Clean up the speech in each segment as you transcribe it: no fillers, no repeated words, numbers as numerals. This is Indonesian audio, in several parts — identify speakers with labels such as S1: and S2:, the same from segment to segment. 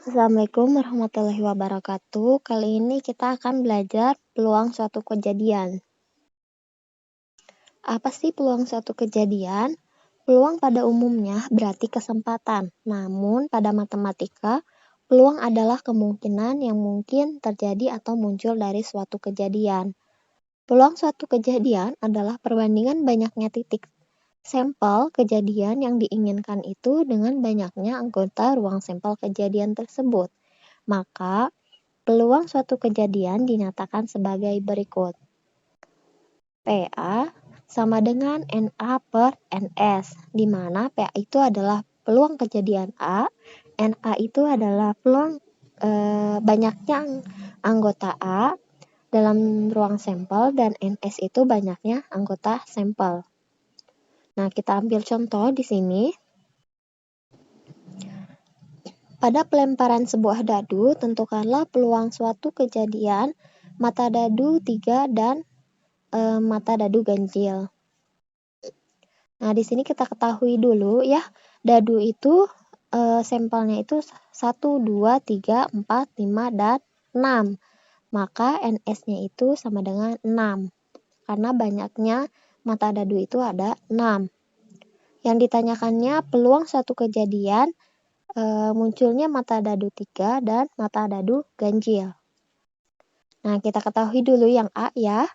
S1: Assalamualaikum warahmatullahi wabarakatuh. Kali ini kita akan belajar peluang suatu kejadian. Apa sih peluang suatu kejadian? Peluang pada umumnya berarti kesempatan. Namun pada matematika, peluang adalah kemungkinan yang mungkin terjadi atau muncul dari suatu kejadian. Peluang suatu kejadian adalah perbandingan banyaknya titik sampel kejadian yang diinginkan itu dengan banyaknya anggota ruang sampel kejadian tersebut. Maka, peluang suatu kejadian dinyatakan sebagai berikut. PA sama dengan NA per NS, di mana PA itu adalah peluang kejadian A, NA itu adalah peluang banyaknya anggota A dalam ruang sampel, dan NS itu banyaknya anggota sampel. Nah, kita ambil contoh di sini. Pada pelemparan sebuah dadu, tentukanlah peluang suatu kejadian mata dadu 3 dan mata dadu ganjil. Nah, di sini kita ketahui dulu ya, dadu itu sampelnya itu 1, 2, 3, 4, 5, dan 6. Maka NS-nya itu sama dengan 6. Karena banyaknya mata dadu itu ada 6. Yang ditanyakannya peluang suatu kejadian munculnya mata dadu 3 dan mata dadu ganjil. Nah, kita ketahui dulu yang A ya.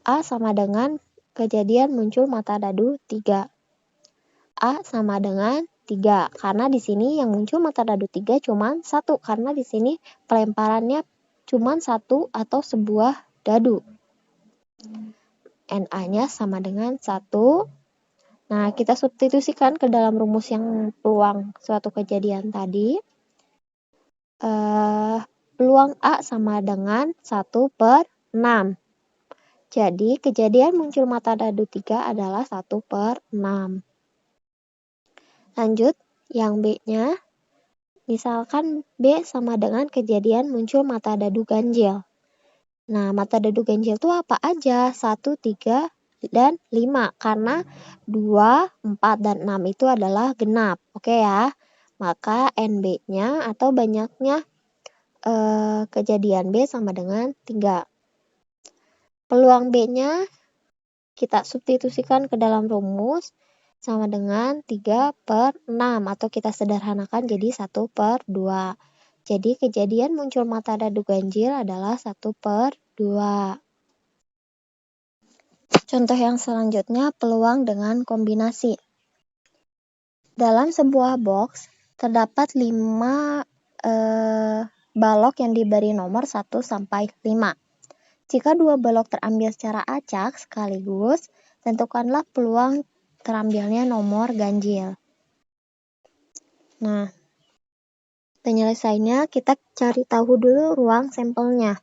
S1: A sama dengan kejadian muncul mata dadu 3. A sama dengan 3. Karena di sini yang muncul mata dadu 3 cuma 1. Karena di sini pelemparannya cuma 1 atau sebuah dadu. NA-nya sama dengan 1. Nah, kita substitusikan ke dalam rumus yang peluang suatu kejadian tadi. Peluang A sama dengan 1 per 6. Jadi, kejadian muncul mata dadu 3 adalah 1 per 6. Lanjut, yang B-nya. Misalkan B sama dengan kejadian muncul mata dadu ganjil. Nah, mata dadu ganjil itu apa aja? 1, 3, dan 5. Karena 2, 4, dan 6 itu adalah genap. Oke ya? Maka NB-nya atau banyaknya kejadian B sama dengan 3. Peluang B-nya kita substitusikan ke dalam rumus sama dengan 3 per 6 atau kita sederhanakan jadi 1 per 2. Jadi kejadian muncul mata dadu ganjil adalah 1 per 2. Contoh yang selanjutnya peluang dengan kombinasi. Dalam sebuah box terdapat 5 balok yang diberi nomor 1 sampai 5. Jika 2 balok terambil secara acak sekaligus, tentukanlah peluang terambilnya nomor ganjil. Nah, penyelesaiannya kita cari tahu dulu ruang sampelnya.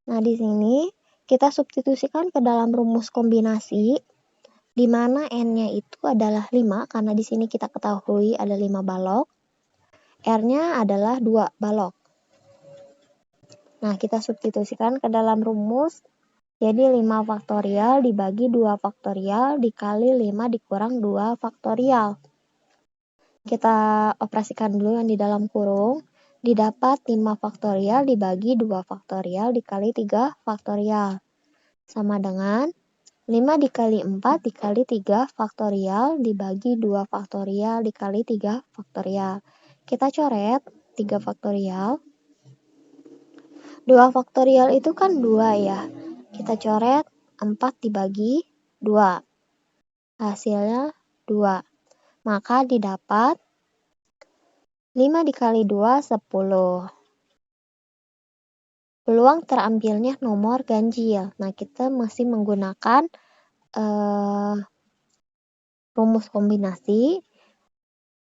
S1: Nah, di sini kita substitusikan ke dalam rumus kombinasi, di mana N-nya itu adalah 5, karena di sini kita ketahui ada 5 balok. R-nya adalah 2 balok. Nah, kita substitusikan ke dalam rumus. Jadi 5 faktorial dibagi 2 faktorial dikali 5 dikurang 2 faktorial. Kita operasikan dulu yang di dalam kurung. Didapat 5 faktorial dibagi 2 faktorial dikali 3 faktorial. Sama dengan 5 dikali 4 dikali 3 faktorial dibagi 2 faktorial dikali 3 faktorial. Kita coret 3 faktorial. 2 faktorial itu kan 2 ya. Kita coret 4 dibagi 2. Hasilnya 2. Maka didapat 5 dikali 2, 10. Peluang terambilnya nomor ganjil. Nah, kita masih menggunakan rumus kombinasi.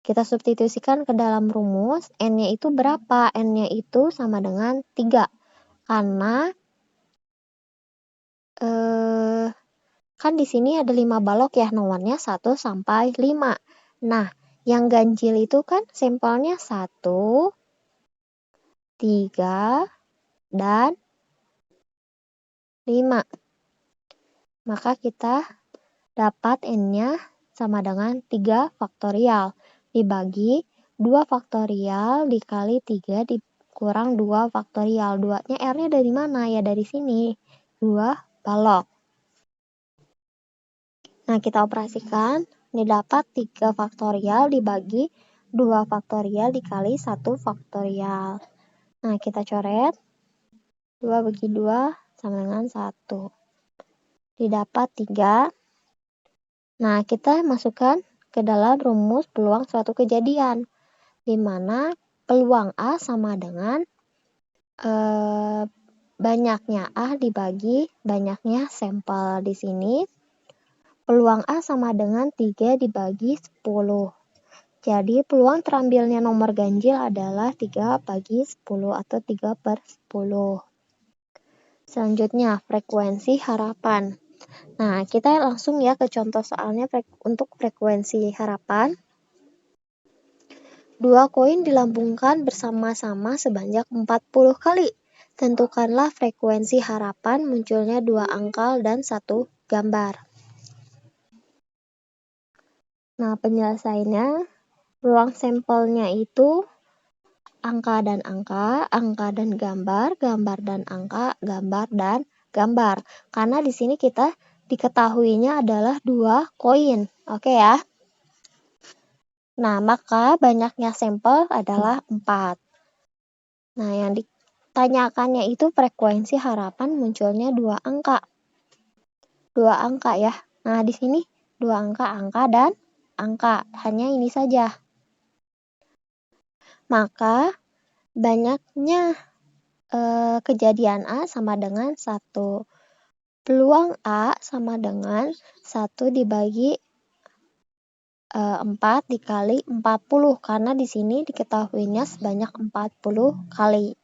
S1: Kita substitusikan ke dalam rumus. N-nya itu berapa? N-nya itu sama dengan 3. Karena kan di sini ada 5 balok ya, nomornya 1 sampai 5. Nah, yang ganjil itu kan sampelnya 1, 3, dan 5. Maka kita dapat N-nya sama dengan 3 faktorial dibagi 2 faktorial dikali 3 dikurang 2 faktorial. 2-nya R-nya dari mana? Ya dari sini. 2 balok. Nah, kita operasikan. Ini dapat 3 faktorial dibagi 2 faktorial dikali 1 faktorial. Nah, kita coret. 2 bagi 2 sama dengan 1. Didapat 3. Nah, kita masukkan ke dalam rumus peluang suatu kejadian, di mana peluang A sama dengan banyaknya A dibagi banyaknya sampel. Di sini peluang A sama dengan 3 dibagi 10. Jadi peluang terambilnya nomor ganjil adalah 3 bagi 10 atau 3 per 10. Selanjutnya, frekuensi harapan. Nah, kita langsung ya ke contoh soalnya untuk frekuensi harapan. 2 koin dilambungkan bersama-sama sebanyak 40 kali. Tentukanlah frekuensi harapan munculnya 2 angka dan 1 gambar. Nah, penyelesaiannya, ruang sampelnya itu angka dan angka, angka dan gambar, gambar dan angka, gambar dan gambar. Karena di sini kita diketahuinya adalah 2 koin. Oke ya. Nah, maka banyaknya sampel adalah 4. Nah, yang ditanyakannya itu frekuensi harapan munculnya 2 angka. 2 angka ya. Nah, di sini 2 angka dan angka. Hanya ini saja. Maka banyaknya kejadian A sama dengan 1. Peluang A sama dengan 1 dibagi 4 dikali 40, karena di sini diketahuinya sebanyak 40 kali.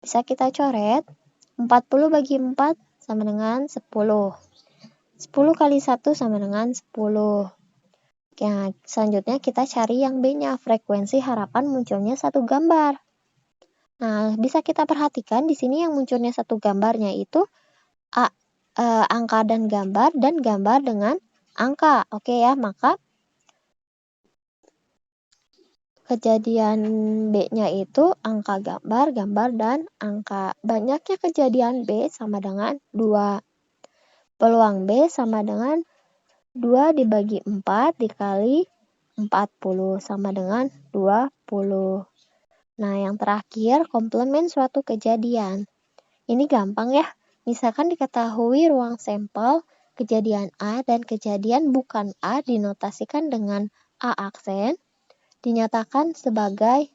S1: Bisa kita coret. 40 bagi 4 sama dengan 10. 10 kali 1 sama dengan 10. Nah, selanjutnya kita cari yang B-nya, frekuensi harapan munculnya 1 gambar. Nah, bisa kita perhatikan di sini yang munculnya 1 gambarnya itu angka dan gambar dengan angka. Oke ya, maka kejadian B-nya itu angka gambar, dan angka. Banyaknya kejadian B sama dengan 2. Peluang B sama dengan 2 dibagi 4 dikali 40 sama dengan 20. Nah, yang terakhir, komplement suatu kejadian. Ini gampang ya. Misalkan diketahui ruang sampel kejadian A dan kejadian bukan A dinotasikan dengan A aksen, dinyatakan sebagai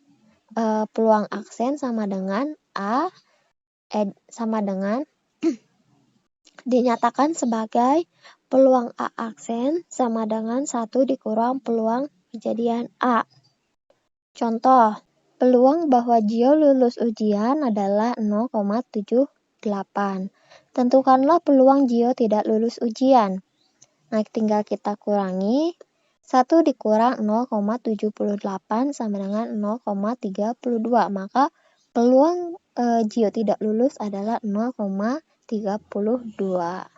S1: peluang aksen sama dengan dinyatakan sebagai peluang A aksen sama dengan 1 dikurang peluang kejadian A. Contoh, peluang bahwa Gio lulus ujian adalah 0,78. Tentukanlah peluang Gio tidak lulus ujian. Nah, tinggal kita kurangi. 1 dikurang 0,78 sama dengan 0,32. Maka peluang Gio tidak lulus adalah 0,32.